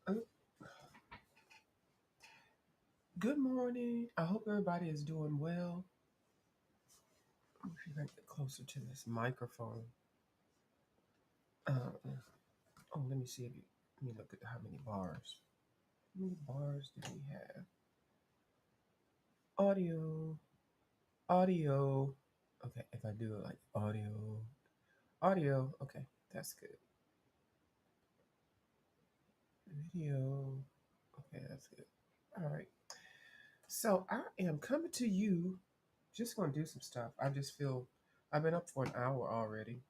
Uh, Good morning. I hope everybody is doing well. Let me see if I can get closer to this microphone. Uh, let me see if you, let me look at how many bars. How many bars do we have? Audio, audio. Okay, if I do it like audio. Okay, that's good. Video. Okay, that's good. All right. So I am coming to you. Just gonna do some stuff. I just feel I've been up for an hour already.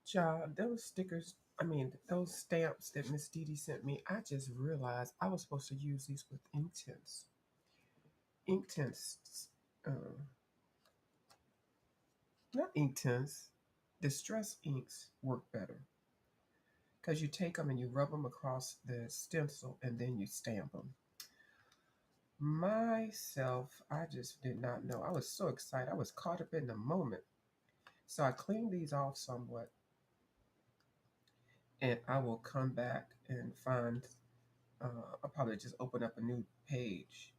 Child, those stickers, I mean, those stamps that Miss Dee Dee sent me, I just realized I was supposed to use these with ink tints. Ink tints, uh, not ink tints, distress inks work better because you take them and you rub them across the stencil and then you stamp them. Myself, I just did not know. I was so excited. I was caught up in the moment. So I cleaned these off somewhat and I will come back and find, I'll probably just open up a new page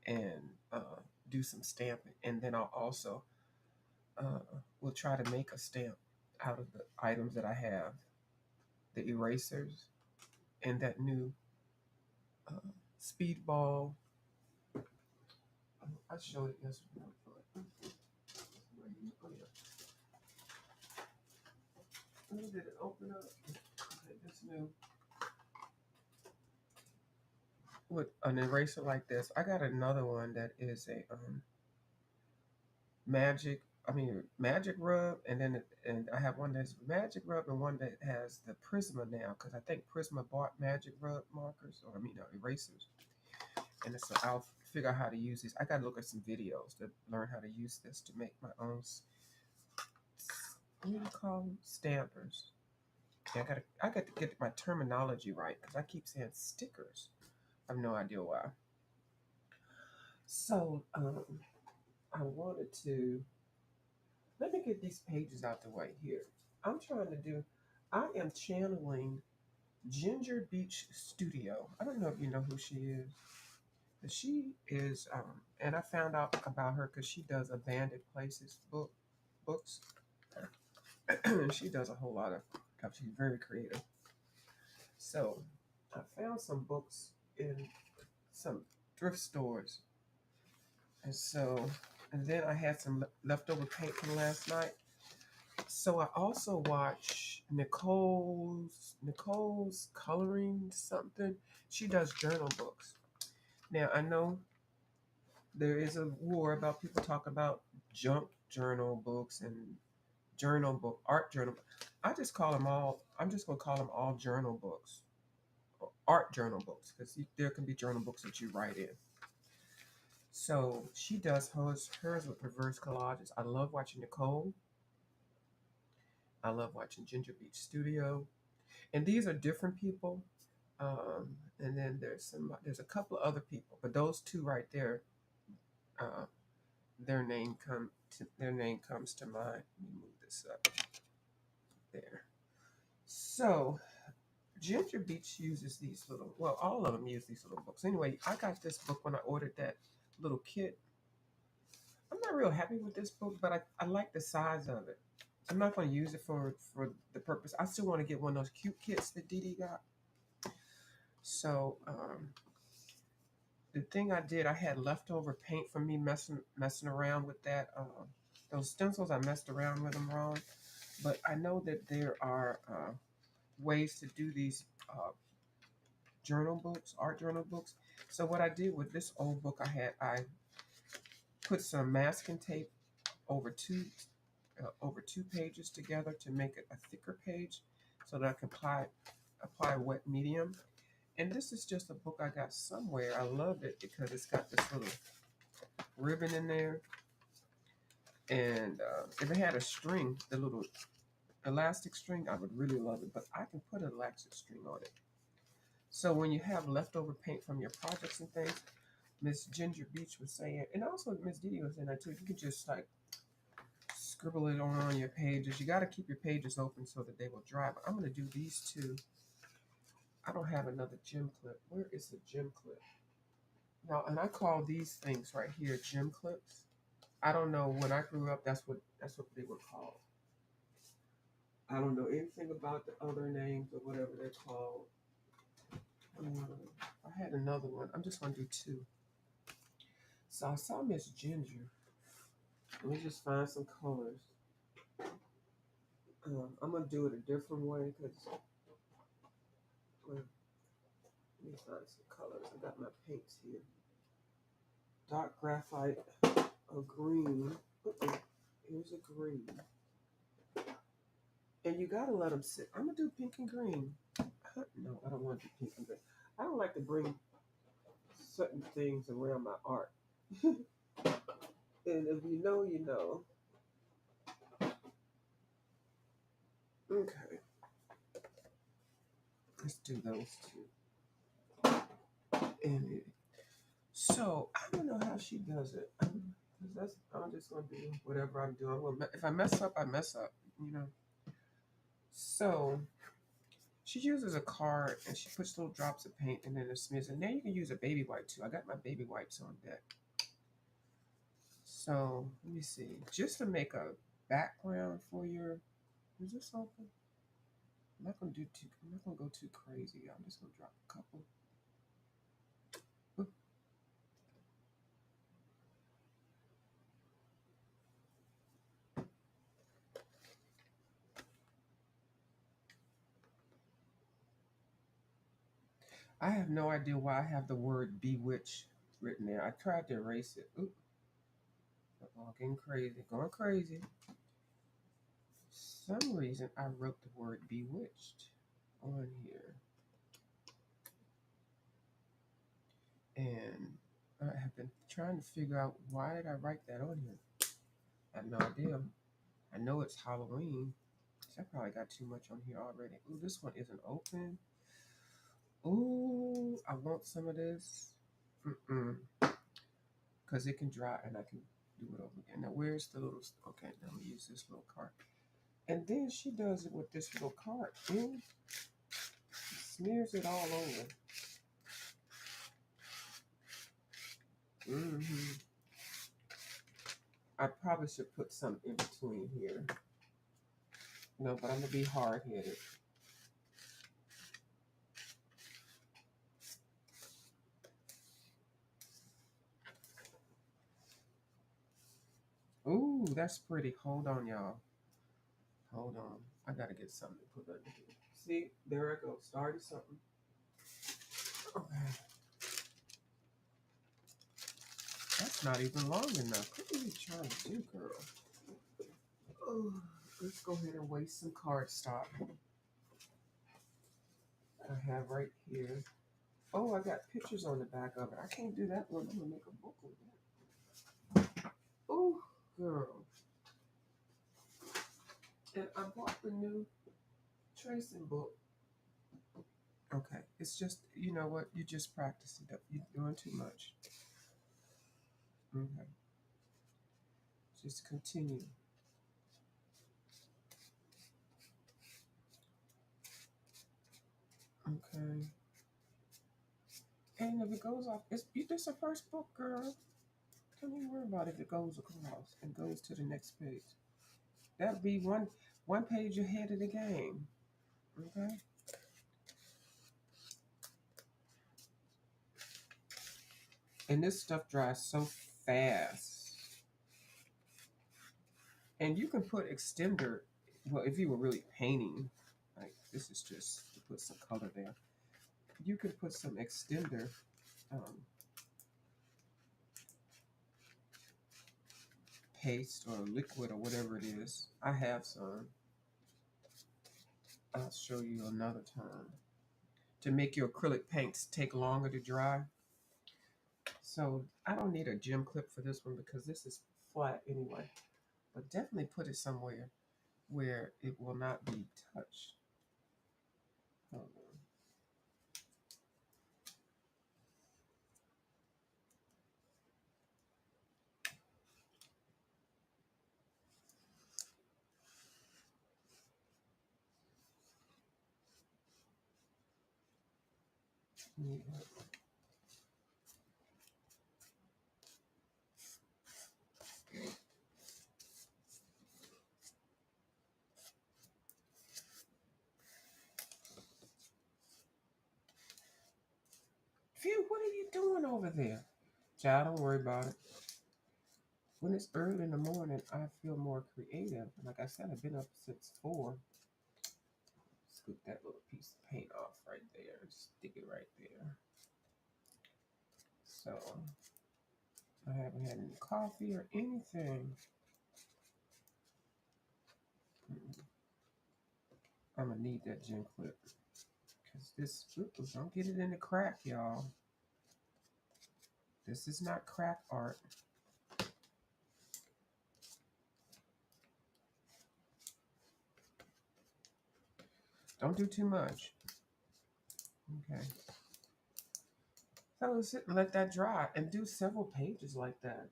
and do some stamping. And then I'll also uh, will try to make a stamp out of the items that I have, the erasers and that new uh, speedball. I showed it yesterday. When did it open up? Okay, this new with an eraser like this. I got another one that is a magic. I mean magic rub, and then and I have one that's magic rub and one that has the Prisma now because I think Prisma bought magic rub markers or I mean erasers, and so I'll figure out how to use these. I got to look at some videos to learn how to use this to make my own. What do you call them? Stampers. Yeah, I got to get my terminology right because I keep saying stickers. I have no idea why. So I wanted to let me get these pages out the way here. I'm trying to do. I am channeling Ginger Beach Studio. I don't know if you know who she is. But she is, and I found out about her because she does abandoned places books. She does a whole lot of stuff. She's very creative. So I found some books in some thrift stores, and and then I had some leftover paint from last night. So I also watch Nicole's coloring something. She does journal books. Now I know there is a war about people talking about junk journal books and art journal. I just call them all. I'm just gonna call them all journal books, or art journal books, because there can be journal books that you write in. So she does hers with reverse collages. I love watching Nicole. I love watching Ginger Beach Studio, and these are different people. And then there's a couple of other people, but those two right there, uh, their name comes to mind. Let me move this up there. So Ginger Beach uses these little, well, all of them use these little books. Anyway, I got this book when I ordered that little kit. I'm not real happy with this book, but I like the size of it. I'm not going to use it for the purpose. I still want to get one of those cute kits that Dee Dee got. So the thing I did, I had leftover paint from me messing around with that. Those stencils, I messed around with them wrong. But I know that there are ways to do these journal books, art journal books. So what I did with this old book I put some masking tape over two pages together to make it a thicker page, so that I can apply wet medium. And this is just a book I got somewhere. I love it because it's got this little ribbon in there, and if it had a string, the little elastic string, I would really love it. But I can put an elastic string on it. So when you have leftover paint from your projects and things, Miss Ginger Beach was saying, and also Miss Didi was saying that too. You can just like scribble it on your pages. You got to keep your pages open so that they will dry. But I'm going to do these two I don't have another gym clip. Where is the gym clip? Now, and I call these things right here gym clips. I don't know. When I grew up, that's what they were called. I don't know anything about the other names or whatever they're called. I had another one. I'm just gonna do two. So I saw Miss Ginger. Let me just find some colors. I'm gonna do it a different way because let me find some colors. I got my paints here. Dark graphite, a green. Here's a green. And you gotta let them sit. I'm gonna do pink and green. No, I don't want to do pink and green. I don't like to bring certain things around my art. And if you know, you know. Okay, let's do those two. And so I don't know how she does it. 'Cause I'm just gonna do whatever I'm doing. If I mess up, I mess up. You know. So she uses a card and she puts little drops of paint and then it smears. And now you can use a baby wipe too. I got my baby wipes on deck. So let me see. Just to make a background for your. Is this open? I'm not gonna do too. I'm not gonna go too crazy. I'm just gonna drop a couple. Oop. I have no idea why I have the word bewitched written there. I tried to erase it. Oop. Getting crazy. Going crazy. For some reason I wrote the word bewitched on here. And I have been trying to figure out why did I write that on here. I have no idea. I know it's Halloween. I probably got too much on here already. Ooh, this one isn't open. Ooh, I want some of this. Because it can dry and I can do it over again. Now, where's the little. Okay, now I'm going to use this little card. And then she does it with this little card. And smears it all over. I probably should put some in between here. No, but I'm going to be hard headed. Ooh, that's pretty. Hold on, y'all. Hold on. I got to get something to put under here. See, there I go. Started something. Okay. That's not even long enough. What are you trying to do, girl? Oh, let's go ahead and waste some cardstock. I have right here. Oh, I got pictures on the back of it. I can't do that one. I'm gonna make a book with that. Oh, girl. And I bought the new tracing book. Okay, it's just, you know what? You're just practicing. You're doing too much. Okay. Just continue. Okay. And if it goes off, it's this a first book, girl. Don't even worry about if it goes across and goes to the next page. That'll be one page ahead of the game. Okay. And this stuff dries so fast. And you can put extender. Well, if you were really painting, like this is just to put some color there. You could put some extender paste or liquid or whatever it is. I have some. I'll show you another time. To make your acrylic paints take longer to dry. So I don't need a gem clip for this one because this is flat anyway. But definitely put it somewhere where it will not be touched. Hold on. Yeah. Phew, what are you doing over there? Child, don't worry about it. When it's early in the morning, I feel more creative. Like I said, I've been up since 4. Scoop that little piece of paint off right there. Stick it right there. So I haven't had any coffee or anything. I'm gonna need that gym clip because this don't get it in the crack, y'all. This is not crack art. Don't do too much. Okay. So sit and let that dry and do several pages like that.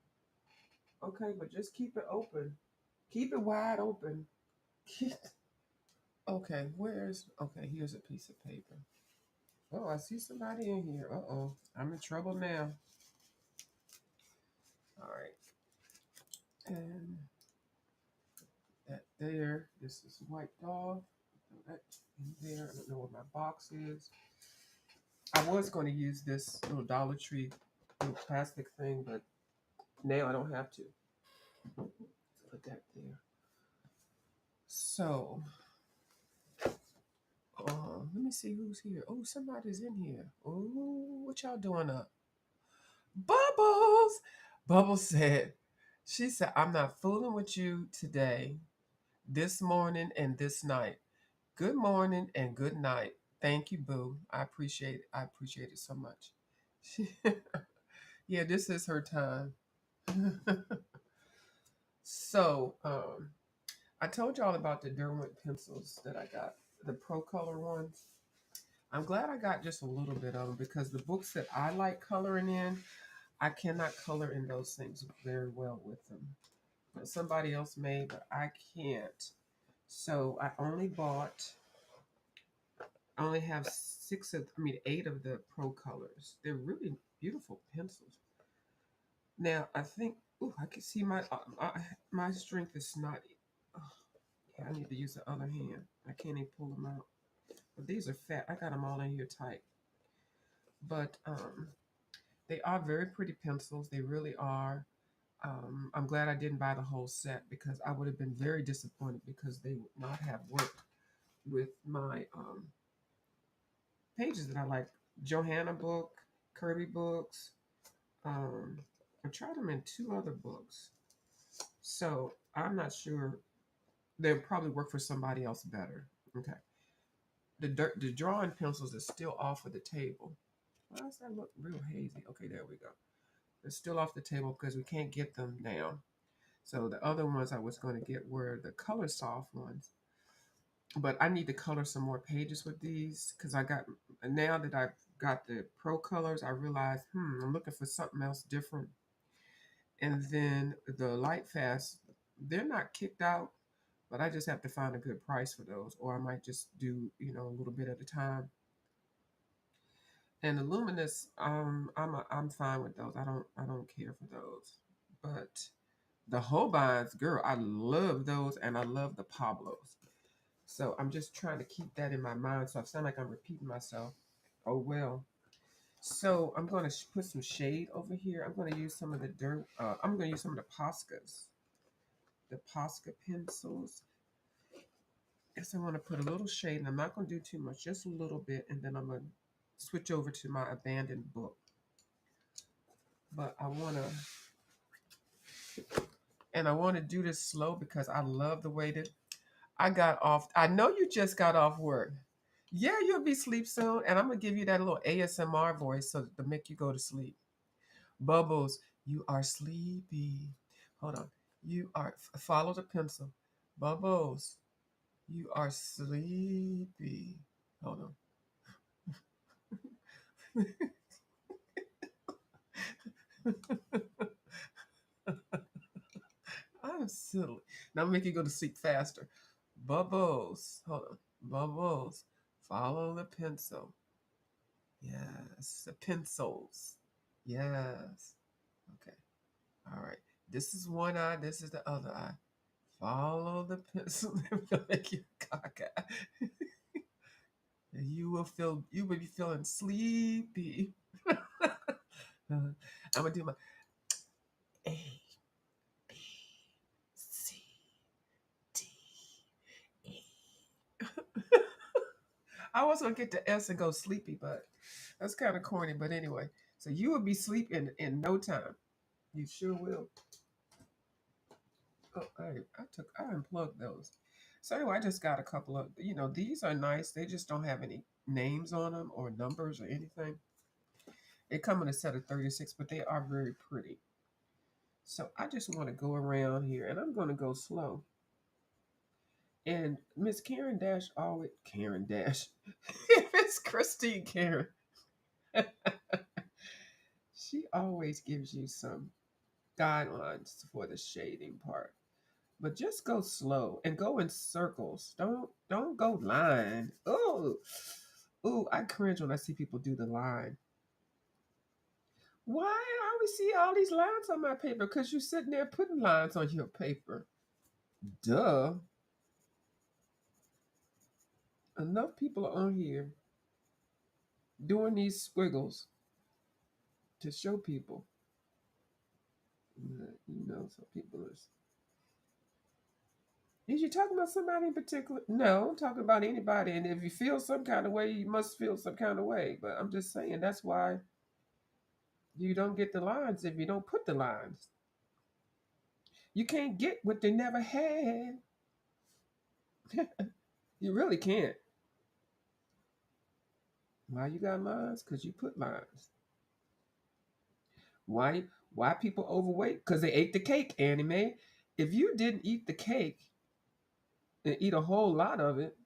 Okay, but just keep it open. Keep it wide open. Okay, okay, here's a piece of paper. Oh, I see somebody in here. Uh-oh. I'm in trouble now. All right. And that there. This is wiped off. That in there. I don't know where my box is. I was going to use this little Dollar Tree little plastic thing, but now I don't have to. Put that there. So, let me see who's here. Oh, somebody's in here. Oh, what y'all doing up? Bubbles! Bubbles said, she said, I'm not fooling with you today, this morning, and this night. Good morning and good night. Thank you, Boo. I appreciate it. I appreciate it so much. Yeah, this is her time. So, I told y'all about the Derwent pencils that I got, the Pro Color ones. I'm glad I got just a little bit of them because the books that I like coloring in, I cannot color in those things very well with them. But somebody else may, but I can't. So I only have 8 of the Pro Colors. They're really beautiful pencils. Now I think, ooh, I can see my strength is snotty. Oh, yeah, I need to use the other hand. I can't even pull them out. But these are fat. I got them all in here tight. But they are very pretty pencils. They really are. I'm glad I didn't buy the whole set because I would have been very disappointed because they would not have worked with my pages that I like. Johanna book, Kirby books. Um, I tried them in 2 other books. So I'm not sure. They'll probably work for somebody else better. Okay. The drawing pencils are still off of the table. Why does that look real hazy? Okay, there we go. They're still off the table because we can't get them now. So the other ones I was going to get were the color soft ones. But I need to color some more pages with these because now that I've got the Pro Colors, I realized, I'm looking for something else different. And then the Light Fast, they're not kicked out, but I just have to find a good price for those, or I might just do, a little bit at a time. And the Luminous, I'm fine with those. I don't care for those. But the Holbeins, girl, I love those, and I love the Pablos. So I'm just trying to keep that in my mind. So I sound like I'm repeating myself. Oh well. So I'm going to put some shade over here. I'm going to use some of the dirt. I'm going to use some of the Posca pencils. Yes, I want to put a little shade, and I'm not going to do too much, just a little bit, and then I'm going to switch over to my abandoned book. But I want to do this slow because I love the way that I got off. I know you just got off work. Yeah, you'll be asleep soon, and I'm gonna give you that little ASMR voice to make you go to sleep. Bubbles, you are sleepy. Hold on. You are follow the pencil. Bubbles, you are sleepy. Hold on. I'm silly. Now make you go to sleep faster. Bubbles, hold on. Bubbles, follow the pencil. Yes, the pencils. Yes. Okay. All right. This is one eye. This is the other eye. Follow the pencil and make your cockeye. And you will feel. You will be feeling sleepy. I'm gonna do my A B C D E. I was gonna get the S and go sleepy, but that's kind of corny. But anyway, so you will be sleeping in no time. You sure will. Oh, I unplugged those. So anyway, I just got a couple of, these are nice. They just don't have any names on them or numbers or anything. They come in a set of 36, but they are very pretty. So I just want to go around here and I'm going to go slow. And Miss Karen Dash always, Karen Dash, Miss Christine Karen, she always gives you some guidelines for the shading part. But just go slow and go in circles. Don't go line. Oh, I cringe when I see people do the line. Why I always see all these lines on my paper? Because you're sitting there putting lines on your paper. Duh. Enough people are on here doing these squiggles to show people. Some people is. Is you talking about somebody in particular? No, I'm talking about anybody. And if you feel some kind of way, you must feel some kind of way. But I'm just saying that's why you don't get the lines if you don't put the lines. You can't get what they never had. You really can't. Why you got lines? Because you put lines. Why people overweight? Because they ate the cake, Annie. If you didn't eat the cake and eat a whole lot of it,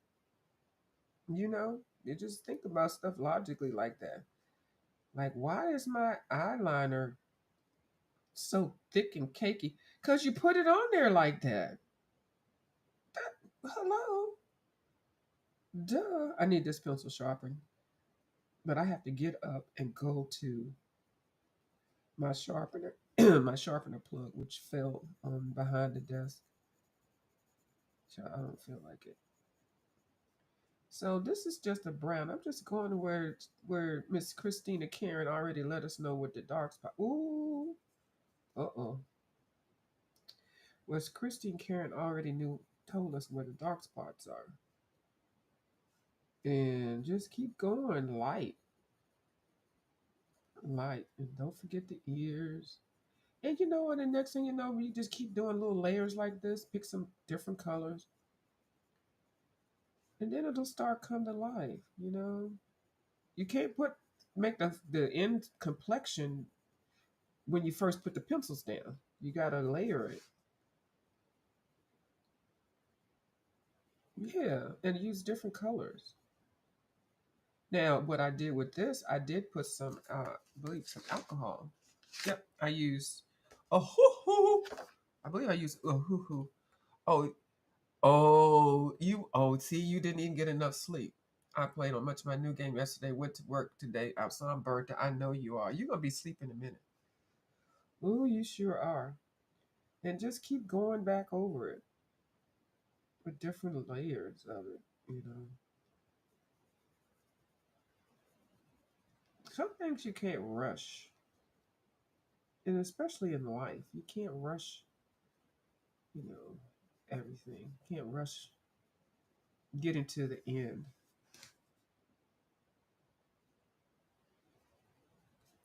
you just think about stuff logically like that. Like, why is my eyeliner so thick and cakey? Because you put it on there like that. Hello? Duh. I need this pencil sharpener. But I have to get up and go to my sharpener, my sharpener plug, which fell behind the desk. So I don't feel like it. So this is just a brown. I'm just going to where Miss Christina Karen already let us know what the dark spot. Ooh, uh-oh. Was Christine Karen already told us where the dark spots are. And just keep going light, light, and don't forget the ears. And you know what? The next thing you know, you just keep doing little layers like this. Pick some different colors, and then it'll start come to life. You can't make the end complexion when you first put the pencils down. You gotta layer it. Yeah, and use different colors. Now, what I did with this, I did put some, I believe, some alcohol. Yep, I used a hoo hoo. I believe I used a hoo hoo. Oh, see, you didn't even get enough sleep. I played on much of my new game yesterday, went to work today. I saw I'm burnt. I know you are. You're gonna be sleeping in a minute. Ooh, you sure are. And just keep going back over it with different layers of it. Some things you can't rush. And especially in life, you can't rush, you know, everything. You can't rush getting to the end.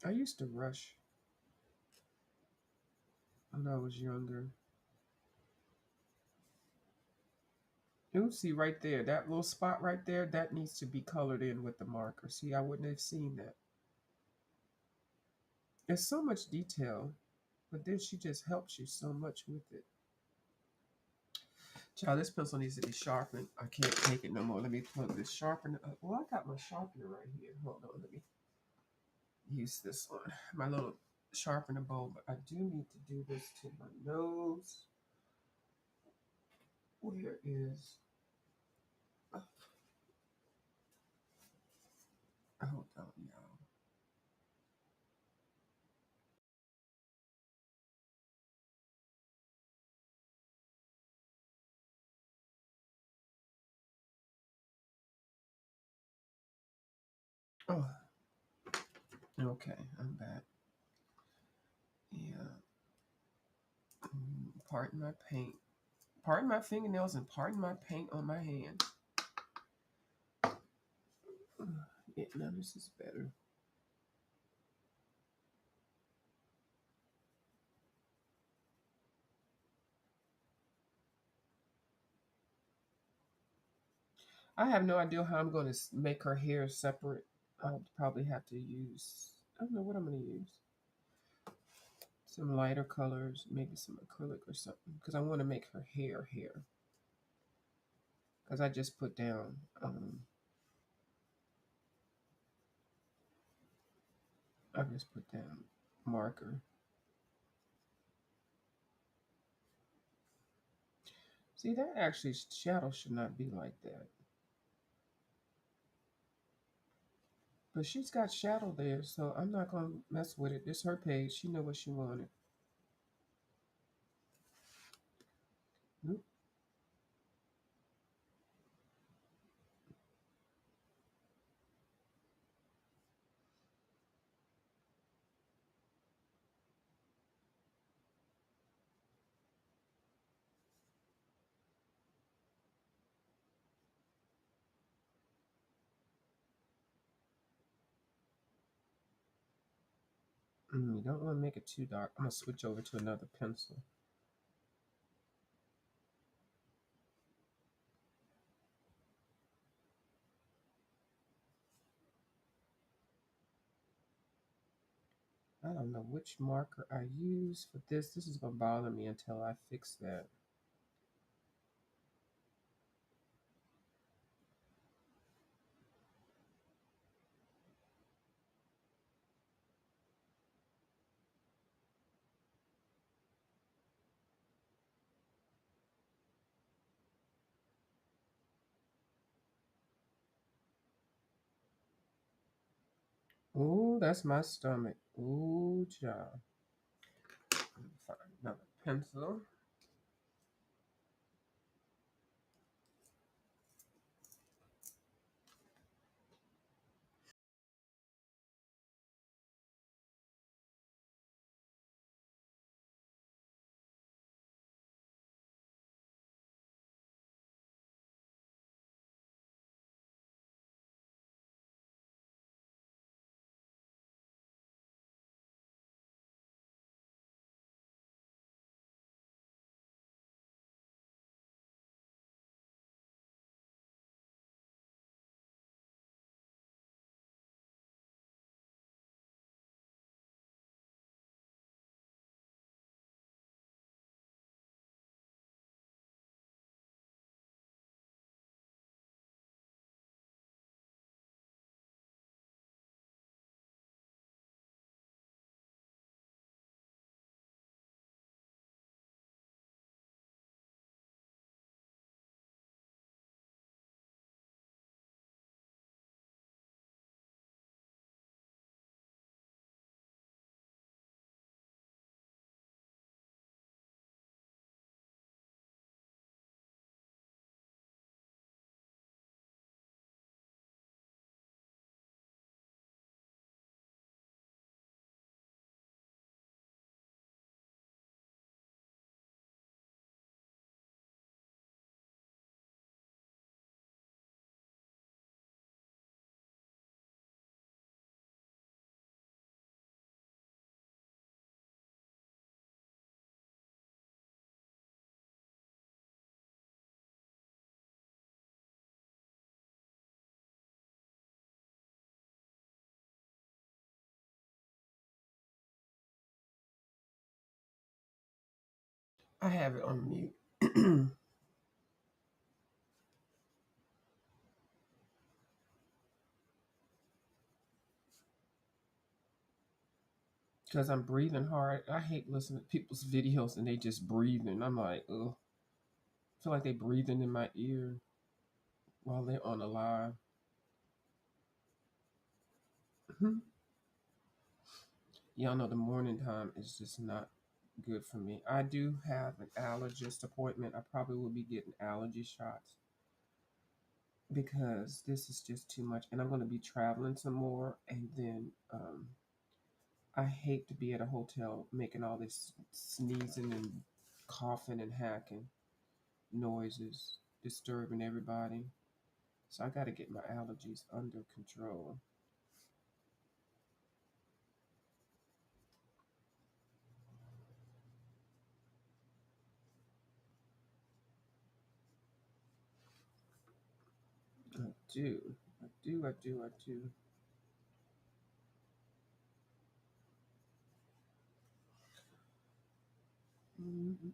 I used to rush when I was younger. You see right there, that little spot right there, that needs to be colored in with the marker. See, I wouldn't have seen that. There's so much detail, but then she just helps you so much with it. Child, this pencil needs to be sharpened. I can't take it no more. Let me plug this sharpener up. Well, I got my sharpener right here. Hold on, let me use this one. My little sharpener bowl, but I do need to do this to my nose. Where is Hold on, y'all. Oh, okay, I'm back. Yeah. Pardon my paint. Pardon my fingernails and pardon my paint on my hand. Yeah, now this is better. I have no idea how I'm going to make her hair separate. I'll probably have to use, I don't know what I'm going to use. Some lighter colors, maybe some acrylic or something, because I want to make her hair. Because I just put down marker. See, that actually shadow should not be like that. But she's got shadow there, so I'm not going to mess with it. It's her page. She know what she wanted. Oop. You don't want to make it too dark. I'm going to switch over to another pencil. I don't know which marker I use for this. This is going to bother me until I fix that. Ooh, that's my stomach. Ooh, child. Find another pencil. I have it on mute. Because I'm breathing hard. I hate listening to people's videos and they just breathing. I'm like, ugh. I feel like they breathing in my ear while they're on a live. Y'all know the morning time is just not good for me. I do have an allergist appointment. I probably will be getting allergy shots because this is just too much. And I'm going to be traveling some more. And then I hate to be at a hotel making all this sneezing and coughing and hacking noises, disturbing everybody. So I got to get my allergies under control. I do. I do. I do. I do. Mm-mm.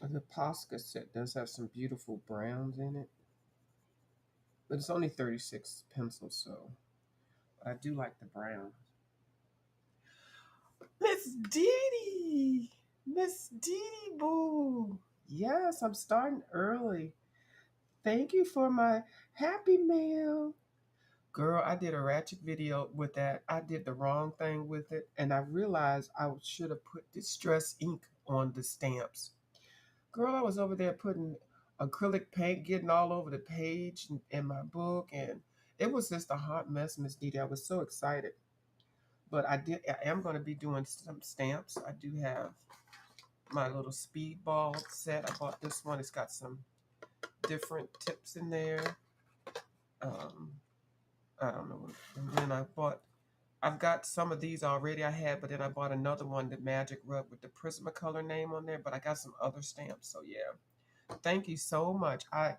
The Posca set does have some beautiful browns in it, but it's only 36 pencils, so I do like the browns. Miss Dee Miss Dee Boo. Yes, I'm starting early. Thank you for my happy mail. Girl, I did a ratchet video with that. I did the wrong thing with it, and I realized I should have put distress ink on the stamps. Girl, I was over there putting acrylic paint, getting all over the page in my book, and it was just a hot mess, Miss Didi. I was so excited. But I am going to be doing some stamps. I do have my little speedball set. I bought this one. It's got some different tips in there. Um, I don't know. And then I've got some of these already I had, but then I bought another one, the Magic Rub with the Prismacolor name on there. But I got some other stamps. So yeah, thank you so much. I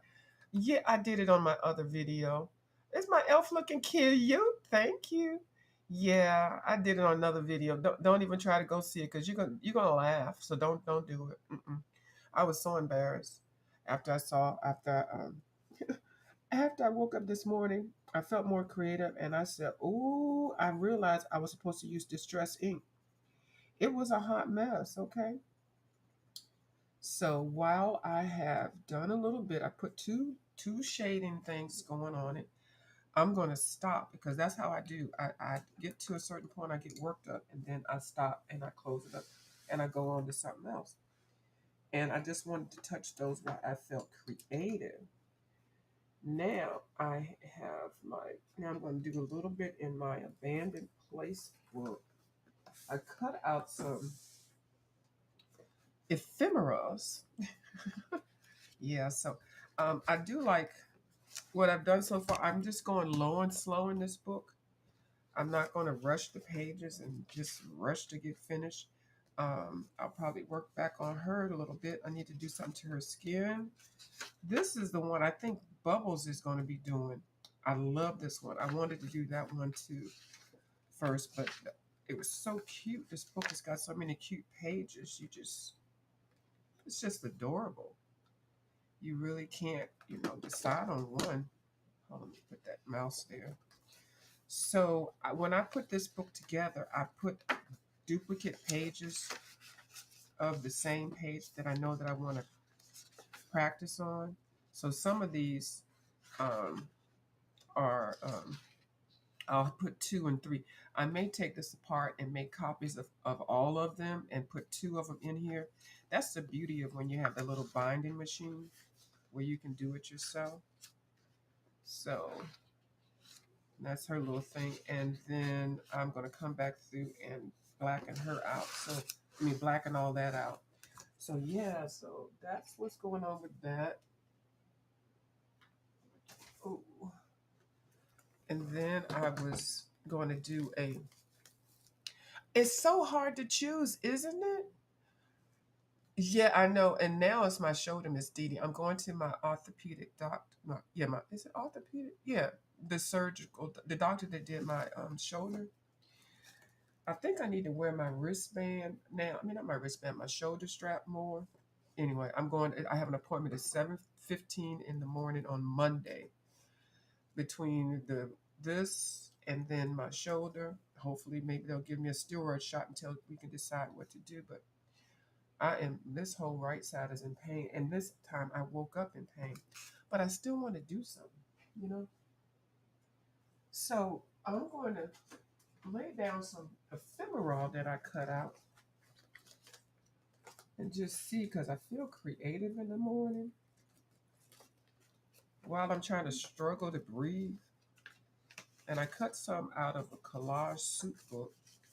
did it on my other video. It's my elf looking cute. Thank you. Yeah, I did it on another video. Don't even try to go see it because you're gonna laugh. So don't do it. Mm-mm. I was so embarrassed after I woke up this morning. I felt more creative and I said, "Ooh!" I realized I was supposed to use distress ink. It was a hot mess. Okay, so while I have done a little bit, I put two shading things going on it. I'm going to stop because that's how I do. I get to a certain point, I get worked up, and then I stop and I close it up and I go on to something else. And I just wanted to touch those while I felt creative. Now I'm going to do a little bit in my abandoned place book. I cut out some ephemeras. Yeah, so I do like what I've done so far. I'm just going low and slow in this book. I'm not going to rush the pages and just rush to get finished. I'll probably work back on her a little bit. I need to do something to her skin. This is the one I think Bubbles is going to be doing. I love this one. I wanted to do that one too first, but it was so cute. This book has got so many cute pages. It's just adorable. You really can't, decide on one. Hold on, let me put that mouse there. So when I put this book together, I put duplicate pages of the same page that I know that I want to practice on. So some of these um, are, I'll put two and three. I may take this apart and make copies of all of them and put two of them in here. That's the beauty of when you have the little binding machine where you can do it yourself. So that's her little thing. And then I'm going to come back through and blacken her out. Blacken all that out. So yeah, so that's what's going on with that. Oh, And then I was going to do a. It's so hard to choose, isn't it? Yeah, I know. And now it's my shoulder, Miss Dee Dee. I'm going to my orthopedic doctor. Yeah, my is it orthopedic? Yeah, the doctor that did my shoulder. I think I need to wear my wristband now. I mean, not my wristband, my shoulder strap more. Anyway, I'm going. I have an appointment at 7:15 in the morning on Monday. Between this and then my shoulder, hopefully, maybe they'll give me a steroid shot until we can decide what to do. But this whole right side is in pain, and this time I woke up in pain, but I still want to do something, you know. So I'm going to lay down some ephemeral that I cut out and just see, because I feel creative in the morning while I'm trying to struggle to breathe. And I cut some out of a collage soup book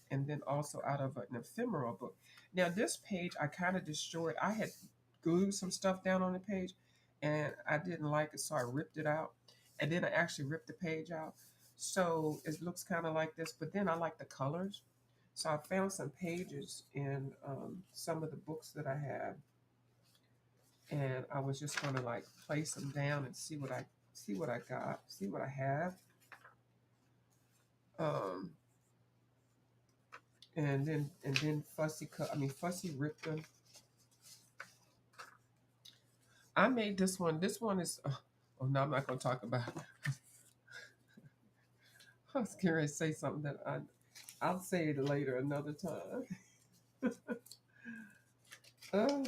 and then also out of an ephemeral book. Now, this page I kind of destroyed. I had glued some stuff down on the page and I didn't like it, so I ripped it out. And then I actually ripped the page out. So it looks kind of like this, but then I like the colors. So I found some pages in some of the books that I have, and I was just gonna like place them down and see what I got, see what I have. Um, and then Fussy cut. I mean, Fussy ripped them. I made this one. This one is. Oh no, I'm not gonna talk about it. I was going to say something that I'll say it later another time. uh,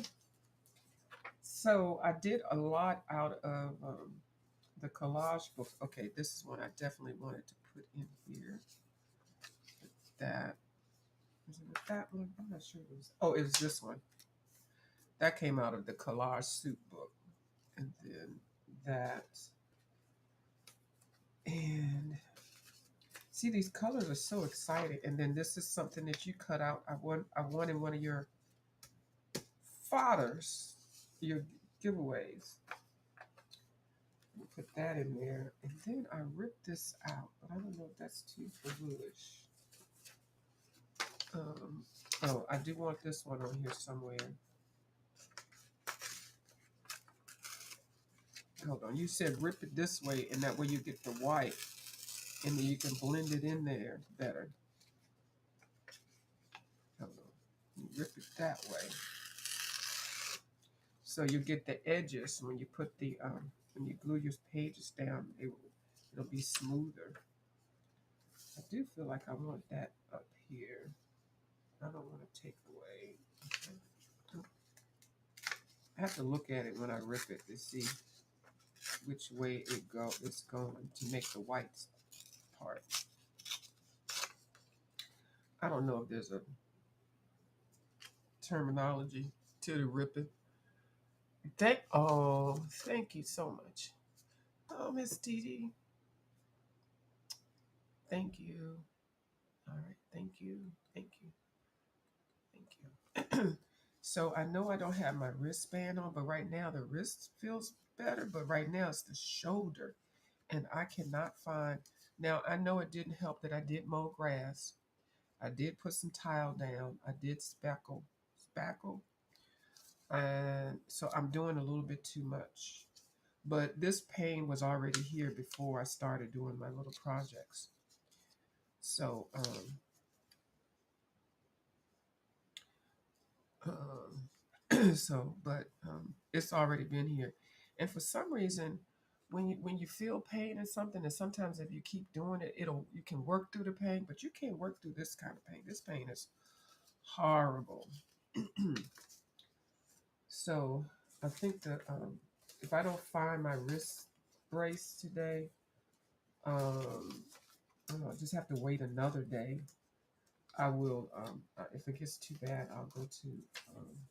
so I did a lot out of the collage books. Okay, this is one I definitely wanted to put in here. That was it that one? I'm not sure it was. Oh, it was this one. That came out of the collage soup book, and then that, and see, these colors are so exciting. And then this is something that you cut out. I won in one of your fathers, your giveaways. Put that in there, and then I ripped this out, but I don't know if that's too foolish. Um, oh, I do want this one on here somewhere. Hold on, you said rip it this way, and that way you get the white, and then you can blend it in there better. Hold on, you rip it that way, so you get the edges when you put the when you glue your pages down. It'll be smoother. I do feel like I want that up here. I don't want to take away. Okay. I have to look at it when I rip it to see which way it's going to make the white part. I don't know if there's a terminology to the ripping. Thank you so much. Oh, Miss Dee Dee. Thank you. All right, thank you. Thank you. Thank you. So I know I don't have my wristband on, but right now the wrist feels better, but right now it's the shoulder. And I cannot find. Now I know it didn't help that I did mow grass. I did put some tile down. I did spackle, and so I'm doing a little bit too much. But this pain was already here before I started doing my little projects. So it's already been here, and for some reason, when you feel pain in something, and sometimes if you keep doing it, you can work through the pain, but you can't work through this kind of pain. This pain is horrible. So I think that if I don't find my wrist brace today, um, I'll just have to wait another day. I will. If it gets too bad, I'll go to. Um,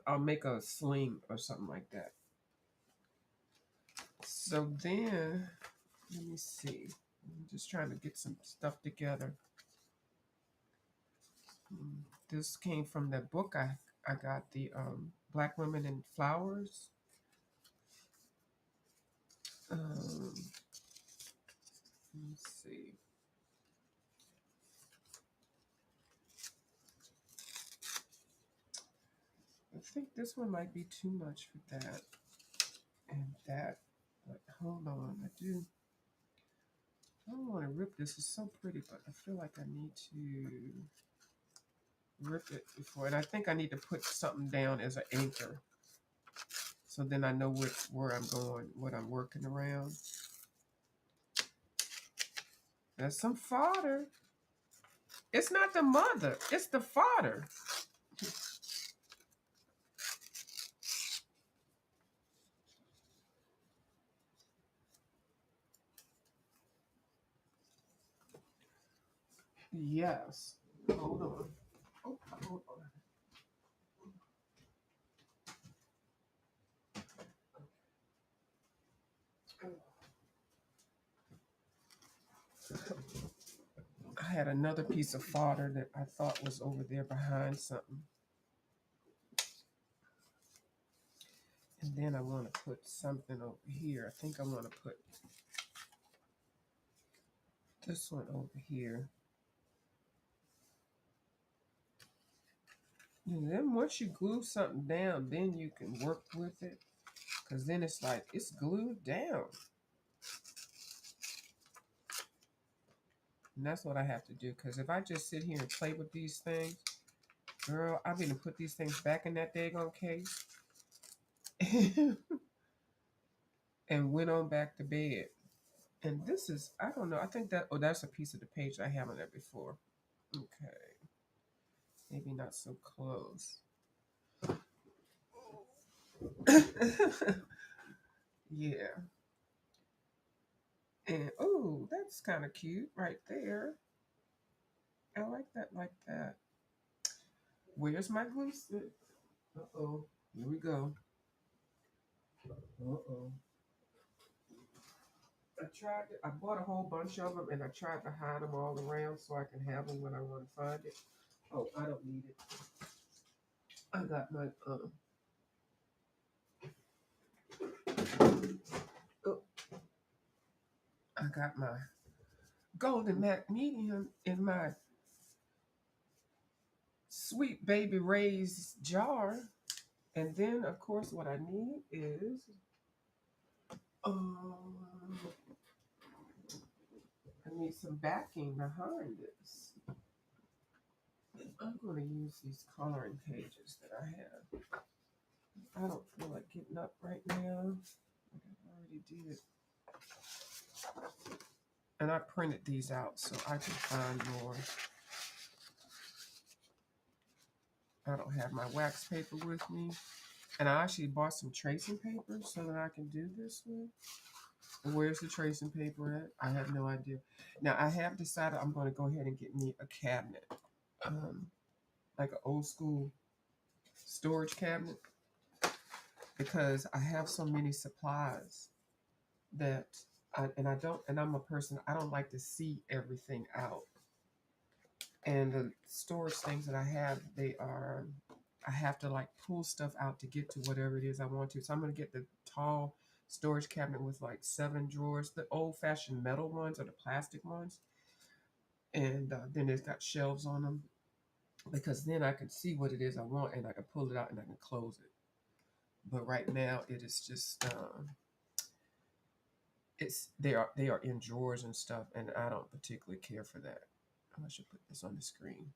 I'll make a sling or something like that. So then, let me see. I'm just trying to get some stuff together. This came from that book I got, the Black Women and Flowers. Um, think this one might be too much for that and that. But hold on, I don't want to rip this. It's so pretty, but I feel like I need to rip it before. And I think I need to put something down as an anchor. So then I know where I'm going, what I'm working around. That's some fodder. It's not the mother, it's the fodder. Yes. Hold on. Oh, hold on. I had another piece of fodder that I thought was over there behind something. And then I want to put something over here. I think I want to put this one over here. And then once you glue something down, then you can work with it. Because then it's like, it's glued down. And that's what I have to do. Because if I just sit here and play with these things, girl, I'm going to put these things back in that daggone case. And went on back to bed. And this is, I don't know, I think that, oh, that's a piece of the page I haven't had before. Okay. Maybe not so close. Yeah. And, oh, that's kind of cute right there. I like that. Where's my glue stick? Uh-oh. Here we go. Uh-oh. I bought a whole bunch of them and I tried to hide them all around so I can have them when I want to find it. Oh, I don't need it. I got my, oh, I got my golden mac medium in my sweet baby Ray's jar. And then, of course, what I need is, um, I need some backing behind this. I'm going to use these coloring pages that I have. I don't feel like getting up right now. I already did. And I printed these out so I can find more. I don't have my wax paper with me. And I actually bought some tracing paper so that I can do this with. Where's the tracing paper at? I have no idea. Now, I have decided I'm going to go ahead and get me a cabinet. Like an old school storage cabinet. Because I have so many supplies that I'm a person, I don't like to see everything out. And the storage things that I have, I have to like pull stuff out to get to whatever it is I want to. So I'm going to get the tall storage cabinet with like 7 drawers, the old fashioned metal ones or the plastic ones. And then it's got shelves on them because then I can see what it is I want and I can pull it out and I can close it. But right now it is just, they are in drawers and stuff, and I don't particularly care for that. I should put this on the screen.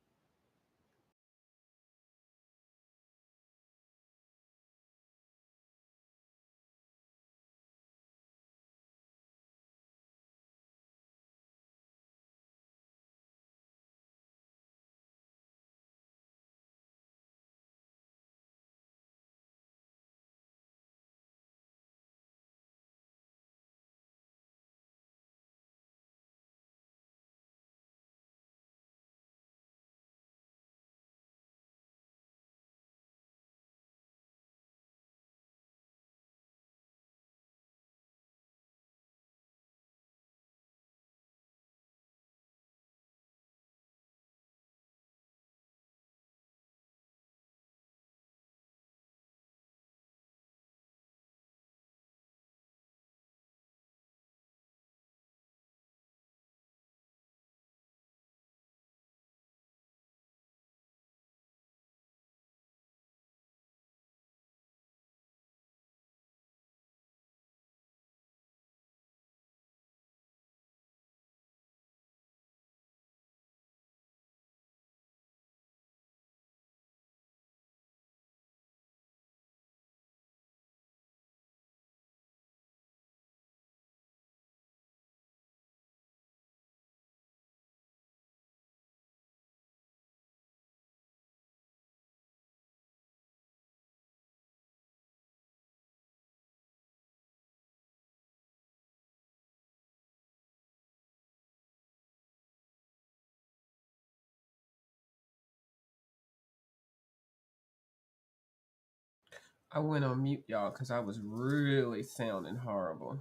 I went on mute, y'all, because I was really sounding horrible.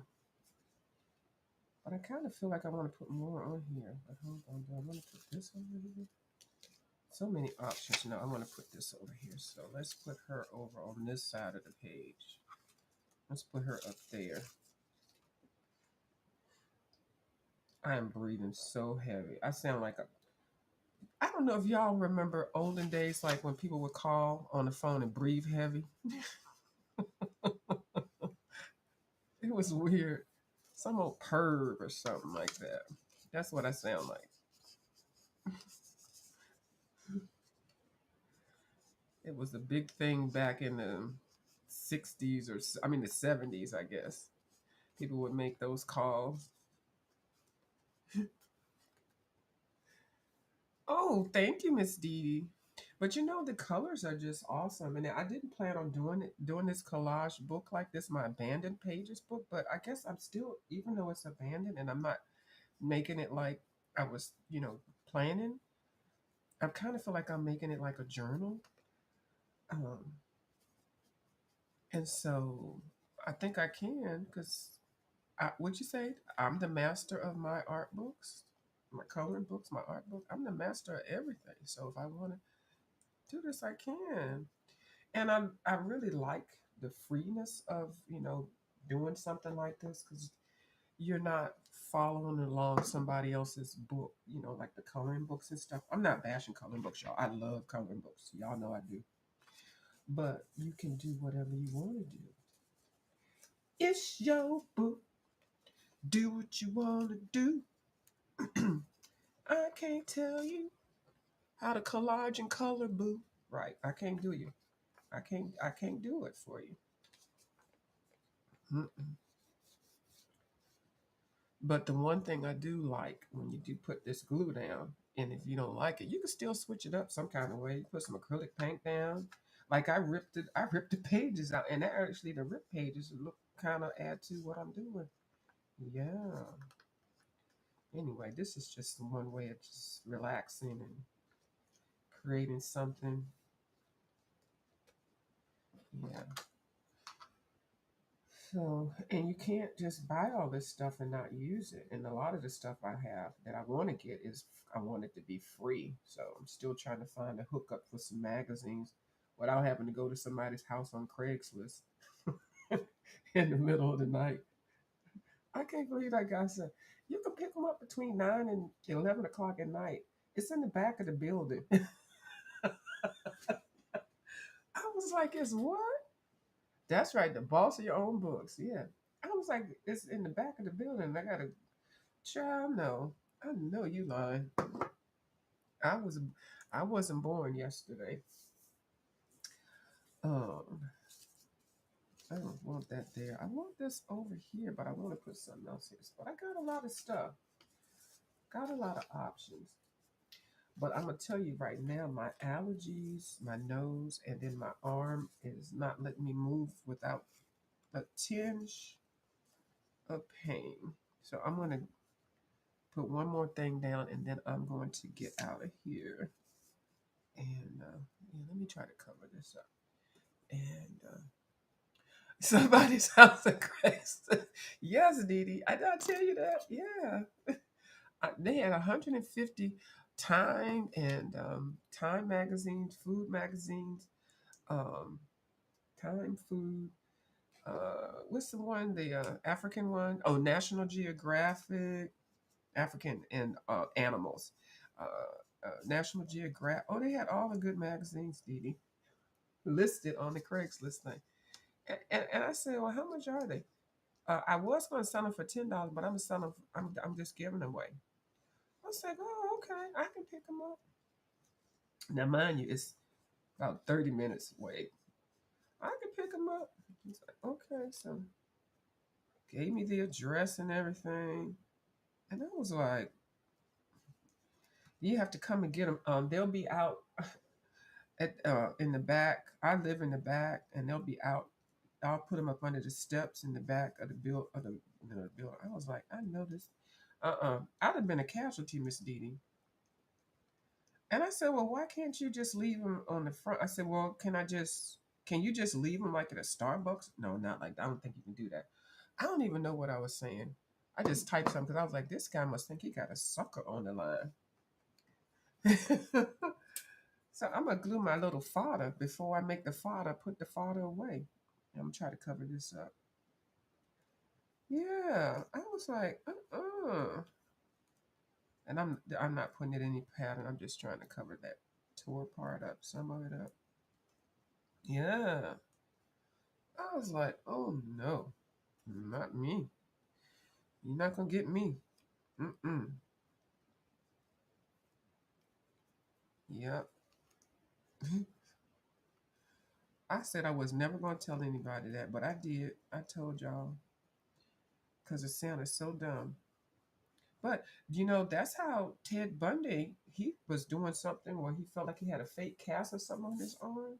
But I kind of feel like I want to put more on here. But hold on, do I want to put this over here? So many options. No, I want to put this over here. So let's put her over on this side of the page. Let's put her up there. I am breathing so heavy. I sound like a. I don't know if y'all remember olden days, like when people would call on the phone and breathe heavy. It was weird. Some old perv or something like that. That's what I sound like. It was a big thing back in the 60s or, I mean, the 70s, I guess. People would make those calls. Oh, thank you, Miss Dee Dee. But you know, the colors are just awesome. And I didn't plan on doing this collage book like this, my abandoned pages book. But I guess I'm still, even though it's abandoned and I'm not making it like I was, planning, I kind of feel like I'm making it like a journal. Um, and so I think I can because would you say I'm the master of my art books, my coloring books, my art book? I'm the master of everything. So if I want to do this, I can. And I really like the freeness of doing something like this because you're not following along somebody else's book. Like the coloring books and stuff. I'm not bashing coloring books, y'all. I love coloring books. Y'all know I do. But you can do whatever you want to do. It's your book. Do what you want to do. I can't tell you how to collage and color, boo. Right. I can't do you. I can't do it for you. Mm-mm. But the one thing I do like when you do put this glue down, and if you don't like it, you can still switch it up some kind of way. Put some acrylic paint down. Like I ripped the pages out, and that actually the rip pages look kind of add to what I'm doing. Yeah. Anyway, this is just one way of just relaxing and creating something. Yeah. So, and you can't just buy all this stuff and not use it. And a lot of the stuff I have that I want to get is I want it to be free. So I'm still trying to find a hookup for some magazines without having to go to somebody's house on Craigslist in the middle of the night. I can't believe that guy said you can pick them up between 9 and 11 o'clock at night. It's in the back of the building. I was like, it's what? That's right, the boss of your own books. Yeah. I was like, it's in the back of the building. I gotta child, no. I know you lying. I was I wasn't born yesterday. Um, I don't want that there. I want this over here, but I want to put something else here. But I got a lot of stuff. Got a lot of options. But I'm gonna tell you right now, my allergies, my nose, and then my arm is not letting me move without a tinge of pain. So I'm gonna put one more thing down, and then I'm going to get out of here. And yeah, let me try to cover this up. And somebody's house of Christ. Yes, Dee Dee. I did I tell you that? Yeah. They had 150 Time and Time magazines, food magazines, um, Time food. What's the one? The African one? Oh, National Geographic, African and animals. National Geographic. Oh, they had all the good magazines, Dee Dee, listed on the Craigslist thing. And I said, well, how much are they? I was going to sell them for $10, but I'm selling. I'm just giving them away. I was like, oh, okay, I can pick them up. Now, mind you, it's about 30 minutes away. I can pick them up. He's like, okay, so gave me the address and everything, and I was like, you have to come and get them. They'll be out at in the back. I live in the back, and they'll be out. I'll put them up under the steps in the back of the building. I was like, I know this. I'd have been a casualty, Miss Dee Dee. And I said, well, why can't you just leave them on the front? I said, well, can I just? Can you just leave them like at a Starbucks? No, not like that. I don't think you can do that. I don't even know what I was saying. I just typed something because I was like, this guy must think he got a sucker on the line. So I'm gonna glue my little fodder before I make the fodder. Put the fodder away. I'm gonna try to cover this up. Yeah, I was like, and I'm not putting it in any pattern. I'm just trying to cover that tore part up, some of it up. Yeah, I was like, oh no, not me. You're not gonna get me. Mm-mm. Yep. I said I was never gonna tell anybody that, but I did. I told y'all because it sounded so dumb. But that's how Ted Bundy, he was doing something where he felt like he had a fake cast or something on his arm.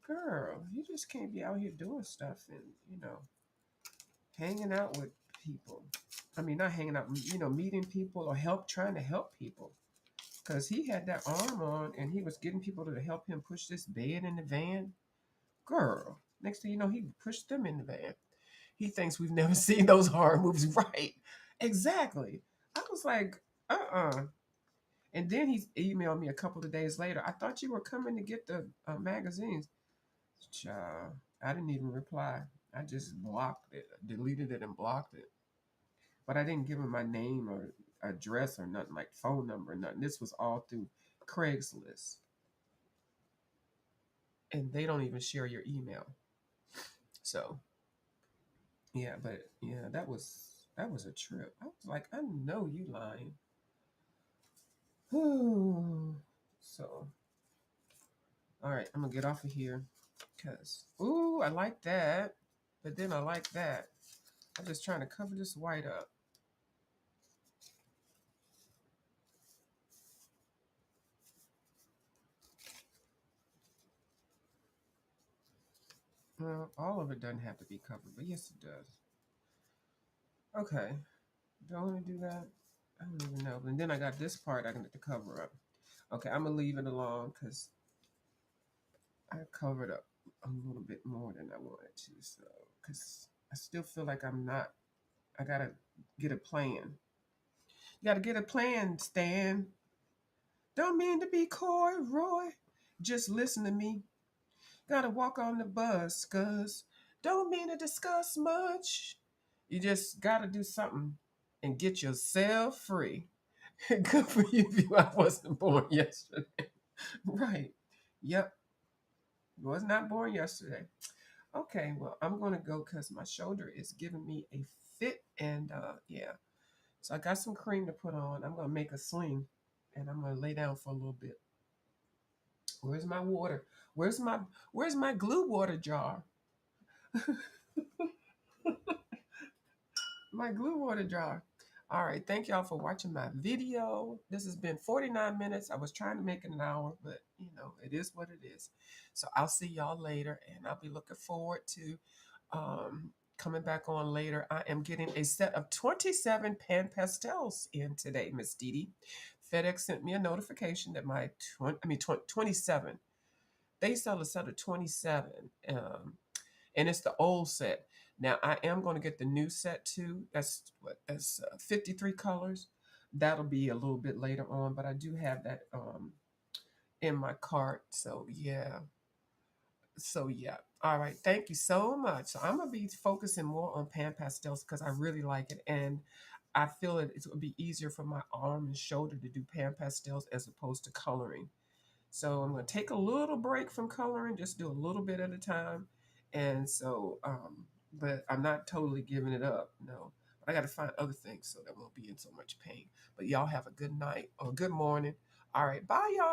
Girl, you just can't be out here doing stuff and, hanging out with people. I mean, not hanging out, meeting people or trying to help people. Because he had that arm on and he was getting people to help him push this bed in the van. Girl, next thing you know, he pushed them in the van. He thinks we've never seen those horror movies. Right. Exactly. I was like, uh-uh. And then he emailed me a couple of days later. I thought you were coming to get the magazines. Child, I didn't even reply. I just blocked it, deleted it, and blocked it. But I didn't give him my name or address or nothing, like phone number or nothing. This was all through Craigslist. And they don't even share your email. So yeah, but yeah, that was a trip. I was like, I know you lying. So all right, I'm gonna get off of here because ooh, I like that, but then I like that. I'm just trying to cover this white up. Well, all of it doesn't have to be covered, but yes, it does. Okay, do I want to do that? I don't even know. And then I got this part I got to cover up. Okay, I'm gonna leave it alone because I covered up a little bit more than I wanted to. So, because I still feel like I'm not. I gotta get a plan. You gotta get a plan, Stan. Don't mean to be coy, Roy. Just listen to me. Gotta walk on the bus, cuz don't mean to discuss much. You just gotta do something and get yourself free. Good for you if I wasn't born yesterday. Right. Yep. Was not born yesterday. Okay, well, I'm gonna go because my shoulder is giving me a fit and yeah. So I got some cream to put on. I'm gonna make a sling and I'm gonna lay down for a little bit. Where's my water? Where's my glue water jar? My glue water jar. All right, thank y'all for watching my video. This has been 49 minutes. I was trying to make it an hour, but it is what it is. So I'll see y'all later, and I'll be looking forward to coming back on later. I am getting a set of 27 pan pastels in today, Miss Dee Dee. FedEx sent me a notification that my 27. They sell a set of 27. And it's the old set. Now I am going to get the new set too. That's 53 colors. That'll be a little bit later on, but I do have that in my cart. So yeah. All right, thank you so much. So I'm gonna be focusing more on pan pastels because I really like it, and I feel it would be easier for my arm and shoulder to do pan pastels as opposed to coloring. So I'm going to take a little break from coloring, just do a little bit at a time. And so, but I'm not totally giving it up. No, but I got to find other things so that I won't be in so much pain. But y'all have a good night or good morning. All right. Bye, y'all.